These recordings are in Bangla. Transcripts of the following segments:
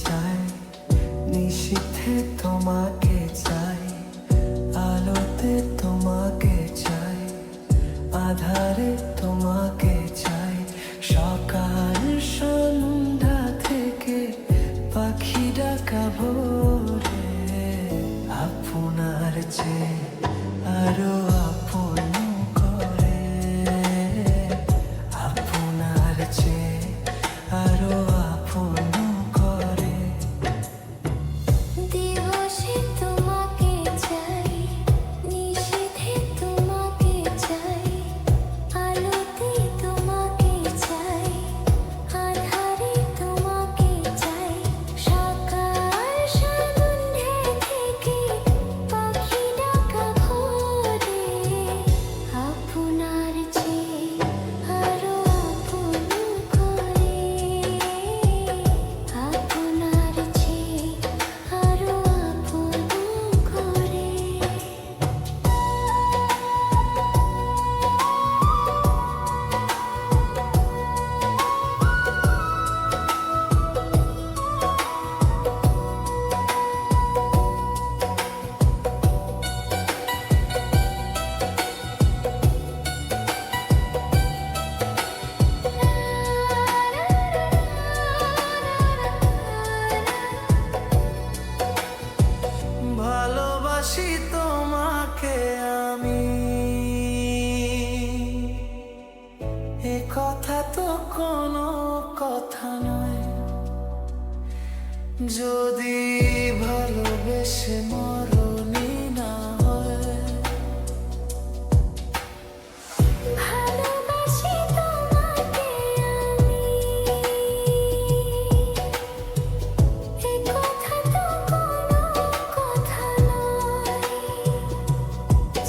চাই, নিশীথে তোমাকে চাই, আলোতে তোমাকে চাই, আধারে তোমাকে চাই। সকাল সন্ধ্যা থেকে পাখি ডাকা ভোরে, আপনার চেয়ে আরো আপন করে, আপনার চেয়ে আরো আপন করে। দিবসে তোমাকে চাই, নিশীথে তোমাকে চাই, আলোতে তোমাকে চাই, আঁধারে তোমাকে চাই। সকাল সন্ধ্যে থেকে পাখি ডাকা ভোরে, আপনার চেয়ে আরো আপন করে, আপনার চেয়ে আরো আপন করে। ভালোবাসি তোমাকে আমি, এ কথা তো কোনো কথা নয়। যদি ভালোবেসে মরণই না হয়, ভালোবাসি তোমাকে আমি, এ কথা তো কোনো কথা নয়।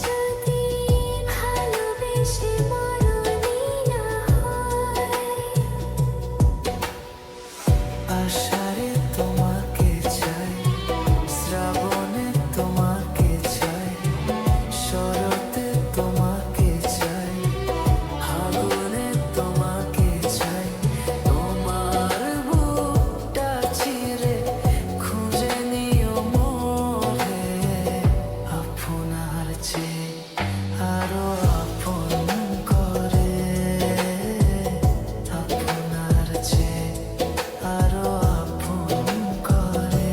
যদি ভালোবেসে মরণই না হয়, আষাঢ়ে তোমাকে চাই, শ্রাবণে তোমাকে চাই, শরতে তোমাকে চাই, ফাগুনে তোমাকে চাই। তোমার বুকটা চিরে খুঁজে নিও মোরে, আপনার চেয়ে আরো আপন করে, আপনার চেয়ে আরো আপন করে।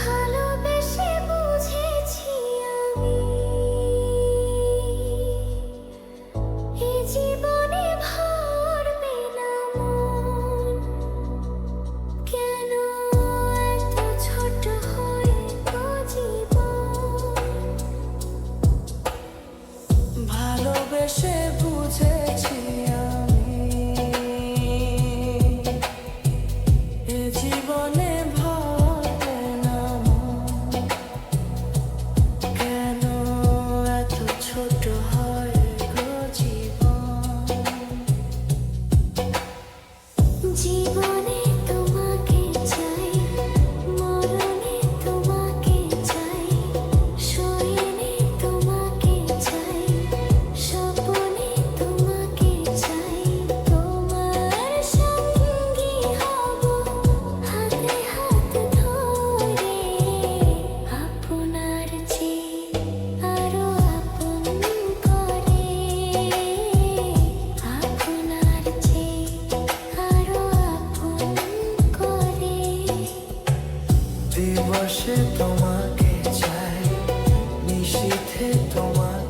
ভালোবেসে বুঝেছি আমি, এ জীবনে ভরবে না মন। কেন এত ছোট হয় গো জীবন? ভালোবেসে বুঝেছি আমি, এ জীবনে ভরে না মন। কেন এত ছোট হয় গো জীবন? জীবনে তোমাকে চাই, মরণে তোমাকে চাই, শয়নে তোমাকে চাই, স্বপ্নে তোমাকে চাই। তোমার সঙ্গী হব হাতে হাত ধরে, আপনার চেয়ে আরো আপন করে, আপনার চেয়ে আরো আপন করে। দিবসে তোমাকে চাই, নিশীথে তোমাকে